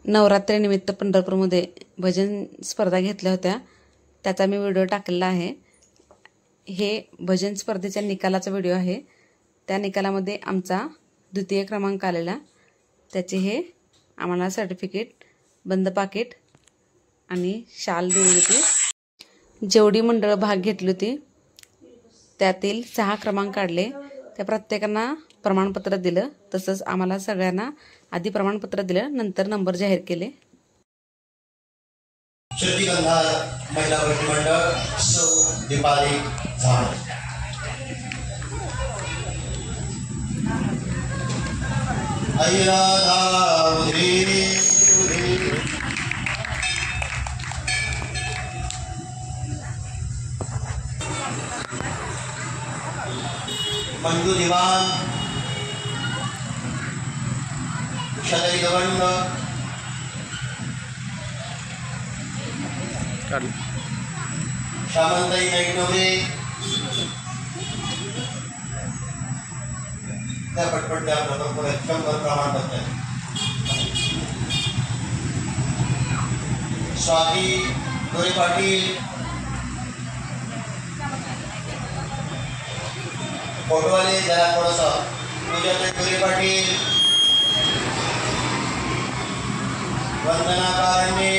नवरात्रीनिमित्त पंढरपूरमध्ये भजन स्पर्धा घेतल्या होत्या, त्याचा मी व्हिडिओ टाकलेला आहे। हे भजन स्पर्धेच्या निकालाचा व्हिडिओ आहे। त्या निकालामध्ये आमचा द्वितीय क्रमांक आलेला, त्याचे हे आम्हाला सर्टिफिकेट, बंद पाकिट आणि शाल दिली होती। जेवढी मंडळ भाग घेतली होती त्यातील 6 क्रमांक काढले, त्या प्रत्येकांना प्रमाणपत्र दिलं। तसंच आम्हाला सगळ्यांना आधी प्रमाणपत्र दिलं, नंतर नंबर जाहीर केले। शक्तिगंधार महिला भजनी मंडळ सौ दीपाली झाड। अय्यादा उधे मंजू दीवान, शदई गवंड, शामंताई नाईकनवरे, त्या पटपट त्या प्रमाणपत्र। स्वाती गोरे पाटील, फोटोवाले जरा थोडासा पूजा गोरे पाटील, वंदना कारणे,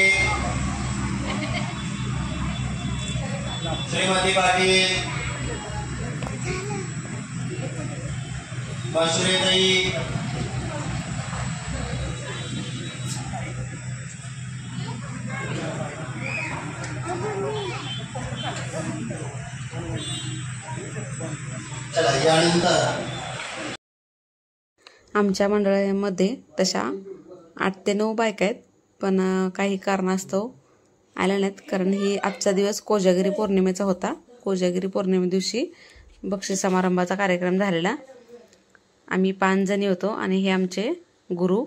श्रीमती पाटील, मशुरेताई, चला यानंतर आमच्या मंडळामध्ये तशा 8 ते 9 बायका आहेत, पण काही कारणास्तव आल्या नाहीत, कारण ही आजचा दिवस कोजागिरी पौर्णिमेचा होता। कोजागिरी पौर्णिमे दिवशी बक्षीस समारंभाचा कार्यक्रम झालेला। आम्ही 5 जणी होतो आणि हे आमचे गुरु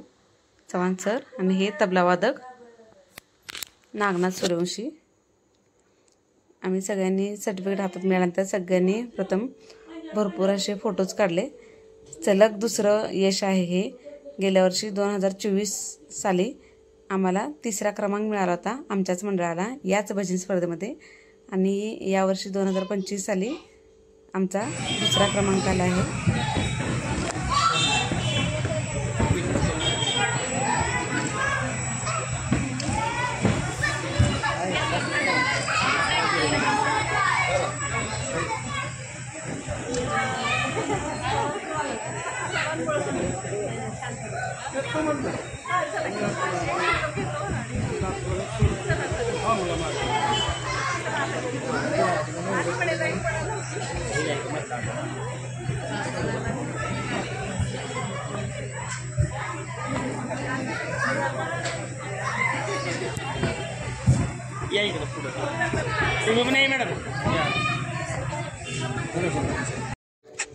चव्हाण सर आणि हे तबलावादक नागनाथ सूर्यवंशी। आम्ही सगळ्यांनी सर्टिफिकेट हातात मिळाल्यानंतर सगळ्यांनी प्रथम भरपूर असे फोटोज काढले। सलग दुसरं यश आहे हे। गेल्या वर्षी 2024 साली आम्हाला 3रा क्रमांक मिळाला होता आमच्याच मंडळाला याच भजन स्पर्धेमध्ये, आणि यावर्षी 2025 साली आमचा 2रा क्रमांक आला आहे।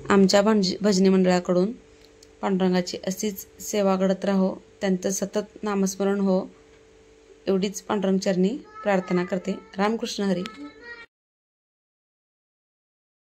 आमच्या भजनी मंडळाकडून पांडुरंगाची अशीच सेवा घडत राहो, त्यांचं सतत नामस्मरण हो, एवढीच पांडुरंग चरणी प्रार्थना करते। रामकृष्ण हरी।